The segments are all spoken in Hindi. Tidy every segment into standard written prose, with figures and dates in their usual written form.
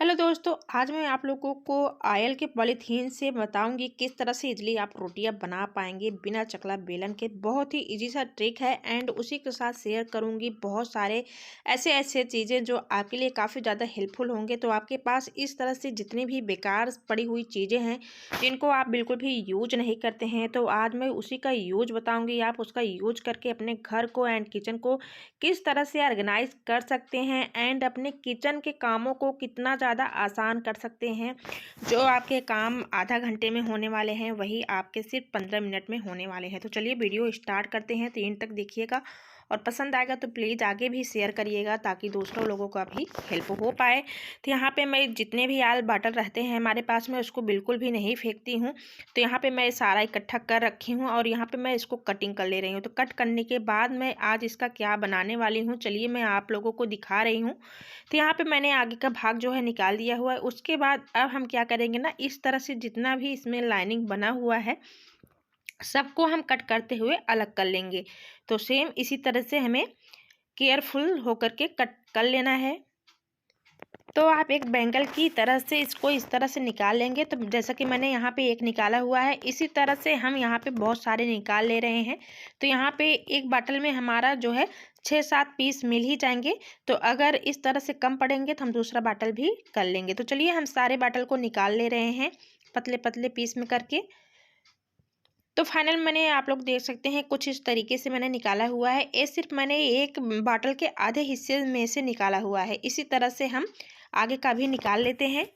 हेलो दोस्तों, आज मैं आप लोगों को ऑयल के पॉलीथीन से बताऊंगी किस तरह से इजली आप रोटियां बना पाएंगे बिना चकला बेलन के। बहुत ही इजी सा ट्रिक है एंड उसी के साथ शेयर करूंगी बहुत सारे ऐसे चीज़ें जो आपके लिए काफ़ी ज़्यादा हेल्पफुल होंगे। तो आपके पास इस तरह से जितनी भी बेकार पड़ी हुई चीज़ें हैं जिनको आप बिल्कुल भी यूज नहीं करते हैं, तो आज मैं उसी का यूज बताऊँगी। आप उसका यूज करके अपने घर को एंड किचन को किस तरह से ऑर्गेनाइज कर सकते हैं एंड अपने किचन के कामों को कितना ज़्यादा आसान कर सकते हैं। जो आपके काम आधा घंटे में होने वाले हैं वही आपके सिर्फ 15 मिनट में होने वाले हैं। तो चलिए वीडियो स्टार्ट करते हैं। तो एंड तक देखिएगा और पसंद आएगा तो प्लीज़ आगे भी शेयर करिएगा ताकि दूसरों लोगों का भी हेल्प हो पाए। तो यहाँ पे मैं जितने भी आल बॉटल रहते हैं हमारे पास में उसको बिल्कुल भी नहीं फेंकती हूँ। तो यहाँ पे मैं सारा इकट्ठा कर रखी हूँ और यहाँ पे मैं इसको कटिंग कर ले रही हूँ। तो कट करने के बाद मैं आज इसका क्या बनाने वाली हूँ चलिए मैं आप लोगों को दिखा रही हूँ। तो यहाँ पे मैंने आगे का भाग जो है निकाल दिया हुआ है। उसके बाद अब हम क्या करेंगे ना, इस तरह से जितना भी इसमें लाइनिंग बना हुआ है सबको हम कट करते हुए अलग कर लेंगे। तो सेम इसी तरह से हमें केयरफुल होकर के कट कर लेना है। तो आप एक बैंगल की तरह से इसको इस तरह से निकाल लेंगे। तो जैसा कि मैंने यहाँ पे एक निकाला हुआ है, इसी तरह से हम यहाँ पे बहुत सारे निकाल ले रहे हैं। तो यहाँ पे एक बाटल में हमारा जो है 6-7 पीस मिल ही जाएंगे। तो अगर इस तरह से कम पड़ेंगे तो हम दूसरा बाटल भी कर लेंगे। तो चलिए हम सारे बाटल को निकाल ले रहे हैं पतले पतले पीस में करके। तो फाइनल मैंने आप लोग देख सकते हैं कुछ इस तरीके से मैंने निकाला हुआ है। ये सिर्फ मैंने एक बाटल के आधे हिस्से में से निकाला हुआ है। इसी तरह से हम आगे का भी निकाल लेते हैं।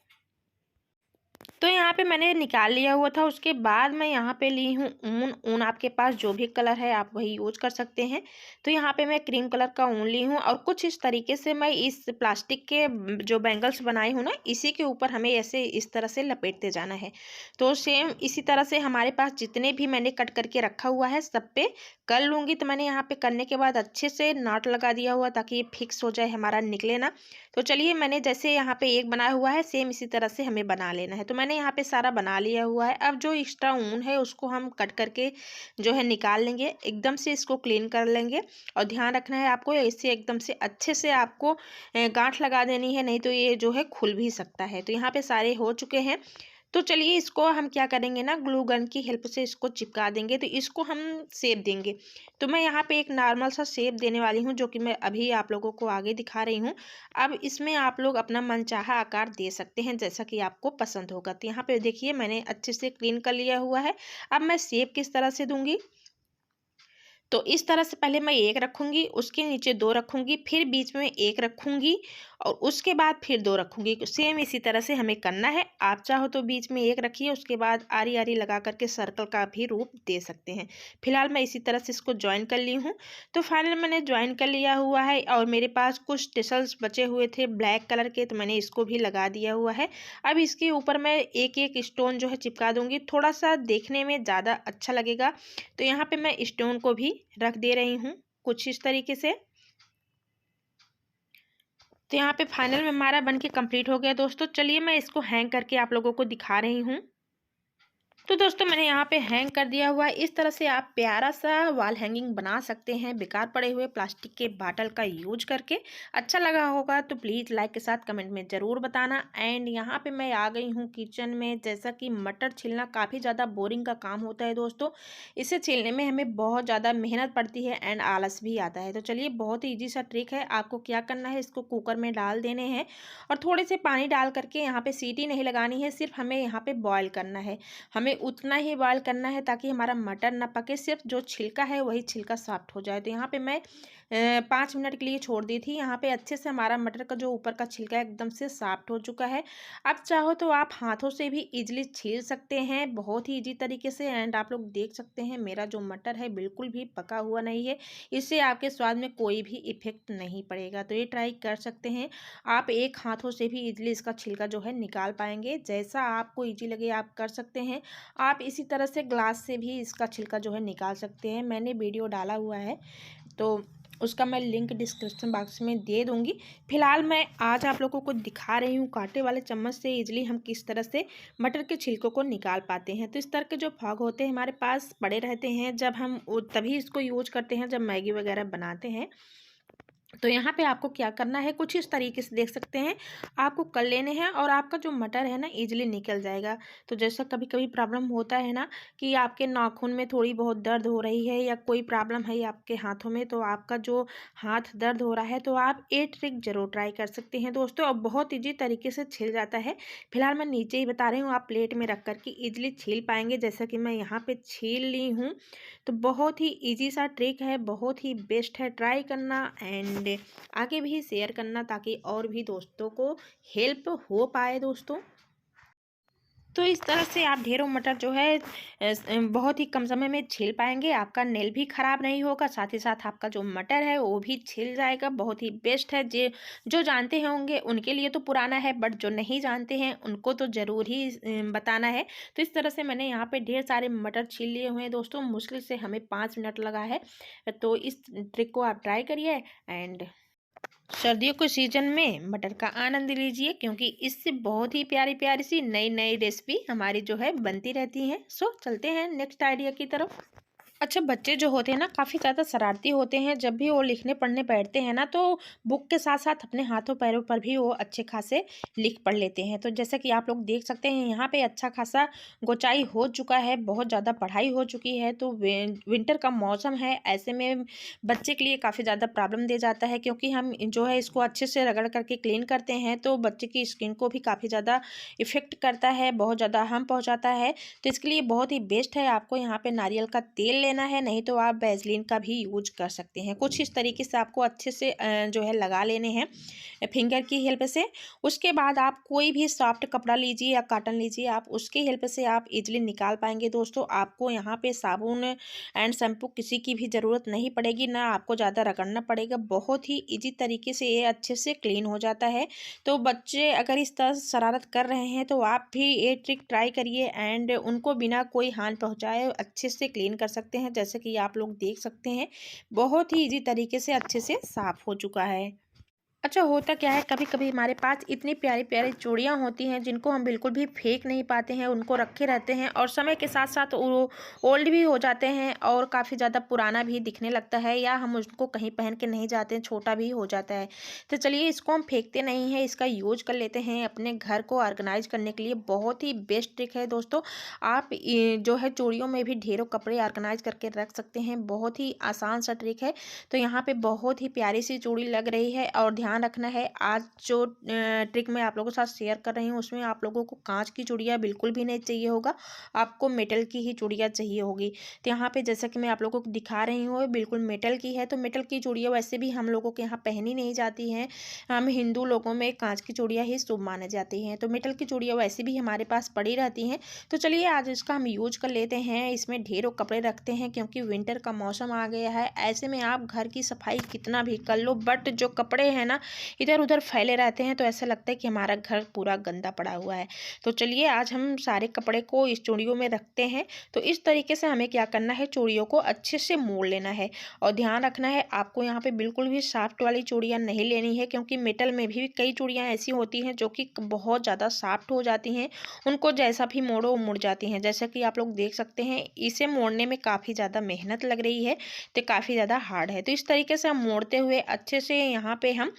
तो यहाँ पे मैंने निकाल लिया हुआ था। उसके बाद मैं यहाँ पे ली हूँ ऊन। ऊन आपके पास जो भी कलर है आप वही यूज कर सकते हैं। तो यहाँ पे मैं क्रीम कलर का ऊन ली हूँ और कुछ इस तरीके से मैं इस प्लास्टिक के जो बैंगल्स बनाई हूँ ना, इसी के ऊपर हमें ऐसे इस तरह से लपेटते जाना है। तो सेम इसी तरह से हमारे पास जितने भी मैंने कट करके रखा हुआ है सब पे कर लूँगी। तो मैंने यहाँ पे करने के बाद अच्छे से नाट लगा दिया हुआ ताकि ये फिक्स हो जाए, हमारा निकले ना। तो चलिए मैंने जैसे यहाँ पे एक बनाया हुआ है सेम इसी तरह से हमें बना लेना है। तो मैंने यहाँ पे सारा बना लिया हुआ है। अब जो एक्स्ट्रा ऊन है उसको हम कट करके जो है निकाल लेंगे। एकदम से इसको क्लीन कर लेंगे और ध्यान रखना है आपको, इससे एकदम से अच्छे से आपको गांठ लगा देनी है, नहीं तो ये जो है खुल भी सकता है। तो यहाँ पे सारे हो चुके हैं। तो चलिए इसको हम क्या करेंगे ना, ग्लू गन की हेल्प से इसको चिपका देंगे। तो इसको हम शेप देंगे। तो मैं यहाँ पे एक नॉर्मल सा शेप देने वाली हूँ जो कि मैं अभी आप लोगों को आगे दिखा रही हूँ। अब इसमें आप लोग अपना मनचाहा आकार दे सकते हैं जैसा कि आपको पसंद होगा। तो यहाँ पे देखिए मैंने अच्छे से क्लीन कर लिया हुआ है। अब मैं शेप किस तरह से दूंगी, तो इस तरह से पहले मैं एक रखूंगी, उसके नीचे दो रखूंगी, फिर बीच में एक रखूंगी और उसके बाद फिर दो रखूंगी। सेम इसी तरह से हमें करना है। आप चाहो तो बीच में एक रखिए, उसके बाद आरी आरी लगा करके सर्कल का भी रूप दे सकते हैं। फिलहाल मैं इसी तरह से इसको ज्वाइन कर ली हूँ। तो फाइनल मैंने ज्वाइन कर लिया हुआ है और मेरे पास कुछ टेसल्स बचे हुए थे ब्लैक कलर के, तो मैंने इसको भी लगा दिया हुआ है। अब इसके ऊपर मैं एक एक स्टोन जो है चिपका दूंगी, थोड़ा सा देखने में ज़्यादा अच्छा लगेगा। तो यहाँ पे मैं स्टोन को भी रख दे रही हूँ कुछ इस तरीके से। तो यहाँ पे फाइनल में हमारा बनके कंप्लीट हो गया दोस्तों। चलिए मैं इसको हैंग करके आप लोगों को दिखा रही हूँ। तो दोस्तों मैंने यहाँ पे हैंग कर दिया हुआ है। इस तरह से आप प्यारा सा वॉल हैंगिंग बना सकते हैं बेकार पड़े हुए प्लास्टिक के बाटल का यूज करके। अच्छा लगा होगा तो प्लीज़ लाइक के साथ कमेंट में ज़रूर बताना। एंड यहाँ पे मैं आ गई हूँ किचन में। जैसा कि मटर छीलना काफ़ी ज़्यादा बोरिंग का काम होता है दोस्तों, इसे छीलने में हमें बहुत ज़्यादा मेहनत पड़ती है एंड आलस भी आता है। तो चलिए बहुत ही ईजी सा ट्रिक है। आपको क्या करना है, इसको कुकर में डाल देने हैं और थोड़े से पानी डाल करके यहाँ पे सीटी नहीं लगानी है, सिर्फ हमें यहाँ पे बॉयल करना है। हमें उतना ही बॉयल करना है ताकि हमारा मटर ना पके, सिर्फ जो छिलका है वही छिलका सॉफ्ट हो जाए। तो यहाँ पे मैं 5 मिनट के लिए छोड़ दी थी। यहाँ पे अच्छे से हमारा मटर का जो ऊपर का छिलका है एकदम से सॉफ्ट हो चुका है। अब चाहो तो आप हाथों से भी इजीली छील सकते हैं बहुत ही इजी तरीके से। एंड आप लोग देख सकते हैं मेरा जो मटर है बिल्कुल भी पका हुआ नहीं है, इससे आपके स्वाद में कोई भी इफेक्ट नहीं पड़ेगा। तो ये ट्राई कर सकते हैं आप, एक हाथों से भी इजीली इसका छिलका जो है निकाल पाएंगे। जैसा आपको इजी लगे आप कर सकते हैं। आप इसी तरह से ग्लास से भी इसका छिलका जो है निकाल सकते हैं। मैंने वीडियो डाला हुआ है तो उसका मैं लिंक डिस्क्रिप्शन बॉक्स में दे दूंगी। फिलहाल मैं आज आप लोगों को दिखा रही हूँ कांटे वाले चम्मच से इजीली हम किस तरह से मटर के छिलकों को निकाल पाते हैं। तो इस तरह के जो फॉग होते हैं हमारे पास पड़े रहते हैं, जब हम तभी इसको यूज करते हैं जब मैगी वगैरह बनाते हैं। तो यहाँ पे आपको क्या करना है, कुछ इस तरीके से देख सकते हैं आपको कर लेने हैं और आपका जो मटर है ना ईजिली निकल जाएगा। तो जैसा कभी कभी प्रॉब्लम होता है ना कि आपके नाखून में थोड़ी बहुत दर्द हो रही है या कोई प्रॉब्लम है आपके हाथों में, तो आपका जो हाथ दर्द हो रहा है तो आप ये ट्रिक जरूर ट्राई कर सकते हैं दोस्तों, और बहुत ईजी तरीके से छिल जाता है। फिलहाल मैं नीचे ही बता रही हूँ, आप प्लेट में रख करके ईजिली छील पाएंगे, जैसा कि मैं यहाँ पे छील ली हूँ। तो बहुत ही इजी सा ट्रिक है, बहुत ही बेस्ट है, ट्राई करना एंड आगे भी शेयर करना ताकि और भी दोस्तों को हेल्प हो पाए दोस्तों। तो इस तरह से आप ढेरों मटर जो है बहुत ही कम समय में छील पाएंगे, आपका नेल भी ख़राब नहीं होगा, साथ ही साथ आपका जो मटर है वो भी छिल जाएगा। बहुत ही बेस्ट है, जो जानते होंगे उनके लिए तो पुराना है, बट जो नहीं जानते हैं उनको तो ज़रूर ही बताना है। तो इस तरह से मैंने यहाँ पे ढेर सारे मटर छील लिए हुए हैं दोस्तों, मुश्किल से हमें 5 मिनट लगा है। तो इस ट्रिक को आप ट्राई करिए एंड सर्दियों के सीजन में मटर का आनंद लीजिए, क्योंकि इससे बहुत ही प्यारी प्यारी सी नई नई रेसिपी हमारी जो है बनती रहती हैं। सो चलते हैं नेक्स्ट आइडिया की तरफ। अच्छा, बच्चे जो होते हैं ना काफ़ी ज़्यादा शरारती होते हैं। जब भी वो लिखने पढ़ने बैठते हैं ना तो बुक के साथ साथ अपने हाथों पैरों पर भी वो अच्छे खासे लिख पढ़ लेते हैं। तो जैसा कि आप लोग देख सकते हैं यहाँ पे अच्छा खासा गोचाई हो चुका है, बहुत ज़्यादा पढ़ाई हो चुकी है। तो विंटर का मौसम है, ऐसे में बच्चे के लिए काफ़ी ज़्यादा प्रॉब्लम दे जाता है, क्योंकि हम जो है इसको अच्छे से रगड़ करके क्लीन करते हैं तो बच्चे की स्किन को भी काफ़ी ज़्यादा इफ़ेक्ट करता है, बहुत ज़्यादा हार्म पहुँचाता है। तो इसके लिए बहुत ही बेस्ट है, आपको यहाँ पे नारियल का तेल लेना है, नहीं तो आप वैसलीन का भी यूज कर सकते हैं। कुछ इस तरीके से आपको अच्छे से जो है लगा लेने हैं फिंगर की हेल्प से। उसके बाद आप कोई भी सॉफ्ट कपड़ा लीजिए या कॉटन लीजिए, आप उसकी हेल्प से आप इजीली निकाल पाएंगे दोस्तों। आपको यहाँ पे साबुन एंड शैम्पू किसी की भी ज़रूरत नहीं पड़ेगी, ना आपको ज़्यादा रगड़ना पड़ेगा, बहुत ही ईजी तरीके से ये अच्छे से क्लीन हो जाता है। तो बच्चे अगर इस तरह से शरारत कर रहे हैं तो आप भी ये ट्रिक ट्राई करिए एंड उनको बिना कोई हानि पहुंचाए अच्छे से क्लीन कर सकते हैं। जैसे कि आप लोग देख सकते हैं बहुत ही इजी तरीके से अच्छे से साफ हो चुका है। अच्छा, होता क्या है, कभी कभी हमारे पास इतनी प्यारी प्यारी चूड़ियाँ होती हैं जिनको हम बिल्कुल भी फेंक नहीं पाते हैं, उनको रखे रहते हैं और समय के साथ साथ वो ओल्ड भी हो जाते हैं और काफ़ी ज़्यादा पुराना भी दिखने लगता है, या हम उसको कहीं पहन के नहीं जाते हैं, छोटा भी हो जाता है। तो चलिए इसको हम फेंकते नहीं हैं, इसका यूज कर लेते हैं अपने घर को ऑर्गेनाइज करने के लिए। बहुत ही बेस्ट ट्रिक है दोस्तों। आप जो है चूड़ियों में भी ढेरों कपड़े ऑर्गेनाइज करके रख सकते हैं, बहुत ही आसान सा ट्रिक है। तो यहाँ पे बहुत ही प्यारी सी चूड़ी लग रही है, और ध्यान रखना है आज जो ट्रिक मैं आप लोगों के साथ शेयर कर रही हूँ उसमें आप लोगों को कांच की चूड़ियाँ बिल्कुल भी नहीं चाहिए होगा, आपको मेटल की ही चूड़ियाँ चाहिए होगी। तो यहाँ पे जैसा कि मैं आप लोगों को दिखा रही हूँ बिल्कुल मेटल की है। तो मेटल की चूड़ियाँ वैसे भी हम लोगों के यहाँ पहनी नहीं जाती हैं, हम हिंदू लोगों में कांच की चूड़ियाँ ही शुभ मानी जाती हैं। तो मेटल की चूड़ियाँ वैसे भी हमारे पास पड़ी रहती हैं। तो चलिए आज इसका हम यूज कर लेते हैं, इसमें ढेरों कपड़े रखते हैं क्योंकि विंटर का मौसम आ गया है। ऐसे में आप घर की सफाई कितना भी कर लो, बट जो कपड़े हैं ना इधर उधर फैले रहते हैं तो ऐसा लगता है कि हमारा घर पूरा गंदा पड़ा हुआ है। तो चलिए आज हम सारे कपड़े को इस चूड़ियों में रखते हैं। तो इस तरीके से हमें क्या करना है, चूड़ियों को अच्छे से मोड़ लेना है, और ध्यान रखना है आपको यहाँ पे बिल्कुल भी सॉफ्ट वाली चूड़ियाँ नहीं लेनी है, क्योंकि मेटल में भी कई चूड़ियाँ ऐसी होती हैं जो कि बहुत ज़्यादा सॉफ्ट हो जाती हैं, उनको जैसा भी मोड़ो मुड़ जाती हैं। जैसा कि आप लोग देख सकते हैं इसे मोड़ने में काफ़ी ज़्यादा मेहनत लग रही है, तो काफ़ी ज़्यादा हार्ड है। तो इस तरीके से हम मोड़ते हुए अच्छे से यहाँ पे हम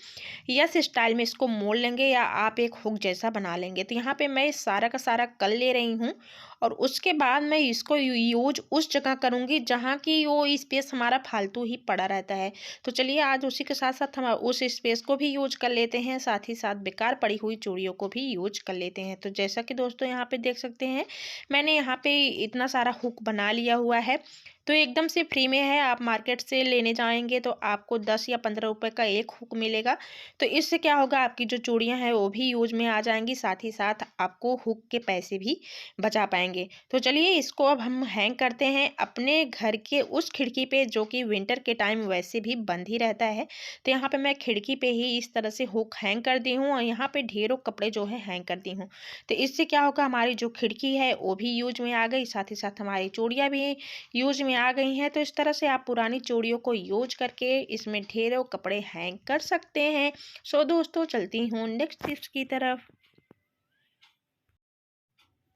यस स्टाइल में इसको मोड़ लेंगे, या आप एक हुक जैसा बना लेंगे। तो यहाँ पे मैं सारा का सारा कर ले रही हूँ, और उसके बाद मैं इसको यूज उस जगह करूँगी जहाँ की वो स्पेस हमारा फालतू ही पड़ा रहता है। तो चलिए आज उसी के साथ साथ हम उस स्पेस को भी यूज कर लेते हैं, साथ ही साथ बेकार पड़ी हुई चूड़ियों को भी यूज कर लेते हैं। तो जैसा कि दोस्तों यहाँ पे देख सकते हैं मैंने यहाँ पे इतना सारा हुक बना लिया हुआ है। तो एकदम से फ्री में है, आप मार्केट से लेने जाएंगे तो आपको 10 या 15 रुपए का एक हुक मिलेगा। तो इससे क्या होगा, आपकी जो चूड़ियाँ हैं वो भी यूज में आ जाएंगी, साथ ही साथ आपको हुक के पैसे भी बचा पाएंगे। तो चलिए इसको अब हम हैंग करते हैं अपने घर के उस खिड़की पे जो कि विंटर के टाइम वैसे भी बंद ही रहता है। तो यहाँ पे मैं खिड़की पे ही इस तरह से हुक हैंग कर दी हूँ, और यहाँ पे ढेरों कपड़े जो है हैंग कर दी हूँ। तो इससे क्या होगा, हमारी जो खिड़की है वो भी यूज में आ गई, साथ ही साथ हमारी चूड़ियाँ भी यूज में आ गई हैं। तो इस तरह से आप पुरानी चूड़ियों को यूज करके इसमें ढेरों कपड़े हैंग कर सकते हैं। सो दोस्तों चलती हूँ नेक्स्ट टिप्स की तरफ।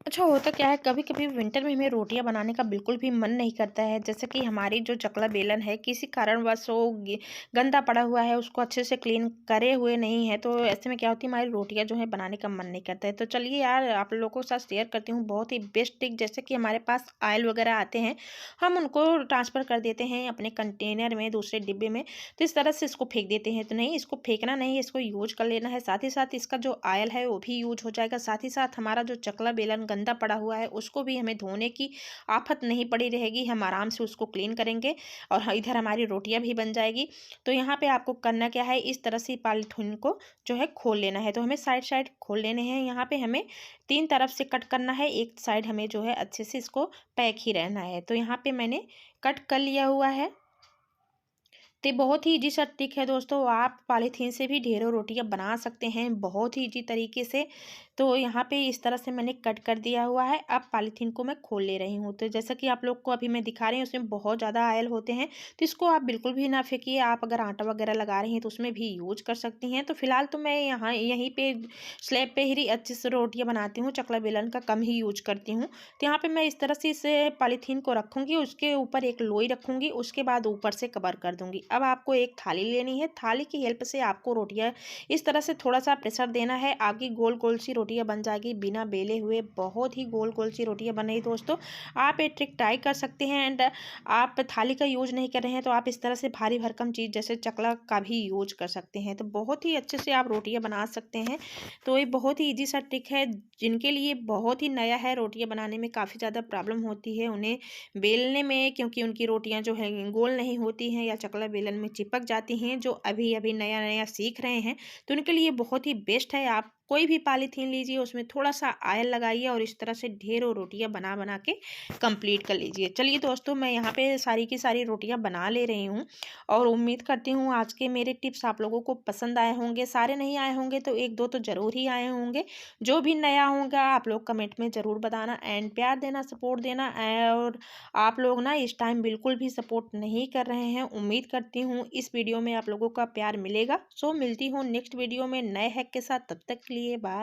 अच्छा होता क्या है, कभी-कभी विंटर में हमें रोटियाँ बनाने का बिल्कुल भी मन नहीं करता है। जैसे कि हमारी जो चकला बेलन है किसी कारणवश वो गंदा पड़ा हुआ है, उसको अच्छे से क्लीन करे हुए नहीं है, तो ऐसे में क्या होती है, हमारी रोटियाँ जो है बनाने का मन नहीं करता है। तो चलिए यार, आप लोगों के साथ शेयर करती हूँ बहुत ही बेस्ट ट्रिक। जैसे कि हमारे पास ऑयल वगैरह आते हैं, हम उनको ट्रांसफ़र कर देते हैं अपने कंटेनर में, दूसरे डिब्बे में। तो इस तरह से इसको फेंक देते हैं, तो नहीं, इसको फेंकना नहीं है, इसको यूज कर लेना है। साथ ही साथ इसका जो ऑयल है वो भी यूज हो जाएगा। साथ ही साथ हमारा जो चकला बेलन गंदा पड़ा हुआ है उसको भी हमें धोने की आफत नहीं पड़ी रहेगी, हम आराम से उसको क्लीन करेंगे और इधर हमारी रोटियां भी बन जाएगी। तो यहाँ पे आपको करना क्या है, इस तरह से पॉलीथीन को जो है खोल लेना है। तो हमें साइड साइड खोल लेने हैं, यहाँ पे हमें 3 तरफ से कट करना है, एक साइड हमें जो है अच्छे से इसको पैक ही रहना है। तो यहाँ पे मैंने कट कर लिया हुआ है। तो ये बहुत ही ईजी सा ट्रिक है दोस्तों, आप पॉलीथीन से भी ढेरों रोटियां बना सकते हैं बहुत ही ईजी तरीके से। तो यहाँ पे इस तरह से मैंने कट कर दिया हुआ है। अब पॉलीथीन को मैं खोल ले रही हूँ। तो जैसा कि आप लोग को अभी मैं दिखा रही हूँ, उसमें बहुत ज़्यादा ऑयल होते हैं, तो इसको आप बिल्कुल भी ना फेंकिए। आप अगर आटा वगैरह लगा रही हैं तो उसमें भी यूज कर सकती हैं। तो फिलहाल तो मैं यहाँ यहीं पे स्लैब पे ही अच्छे से रोटियाँ बनाती हूँ, चकला बेलन का कम ही यूज करती हूँ। तो यहाँ पे मैं इस तरह से इस पॉलीथीन को रखूँगी, उसके ऊपर एक लोई रखूँगी, उसके बाद ऊपर से कवर कर दूँगी। अब आपको एक थाली लेनी है, थाली की हेल्प से आपको रोटियाँ इस तरह से थोड़ा-सा प्रेशर देना है, आपकी गोल-गोल सी रोटियाँ बन जाएगी बिना बेले हुए, बहुत ही गोल-गोल सी रोटियाँ बन रही दोस्तों। आप ये ट्रिक ट्राई कर सकते हैं। एंड आप थाली का यूज़ नहीं कर रहे हैं तो आप इस तरह से भारी भरकम चीज़ जैसे चकला का भी यूज़ कर सकते हैं, तो बहुत ही अच्छे से आप रोटियाँ बना सकते हैं। तो ये बहुत ही ईज़ी सा ट्रिक है, जिनके लिए बहुत ही नया है, रोटियाँ बनाने में काफ़ी ज़्यादा प्रॉब्लम होती है उन्हें बेलने में, क्योंकि उनकी रोटियाँ जो हैं गोल नहीं होती हैं या चकला बेलन में चिपक जाती हैं, जो अभी-अभी नया-नया सीख रहे हैं, तो उनके लिए बहुत ही बेस्ट है। आप कोई भी पॉलीथीन लीजिए, उसमें थोड़ा-सा ऑयल लगाइए और इस तरह से ढेरों रोटियाँ बना-बना के कंप्लीट कर लीजिए। चलिए दोस्तों, मैं यहाँ पे सारी की सारी रोटियाँ बना ले रही हूँ और उम्मीद करती हूँ आज के मेरे टिप्स आप लोगों को पसंद आए होंगे। सारे नहीं आए होंगे तो 1-2 तो ज़रूर ही आए होंगे। जो भी नया होगा आप लोग कमेंट में ज़रूर बताना एंड प्यार देना, सपोर्ट देना। और आप लोग ना इस टाइम बिल्कुल भी सपोर्ट नहीं कर रहे हैं। उम्मीद करती हूँ इस वीडियो में आप लोगों का प्यार मिलेगा। सो मिलती हूँ नेक्स्ट वीडियो में नए हैक के साथ, तब तक के लिए बाय।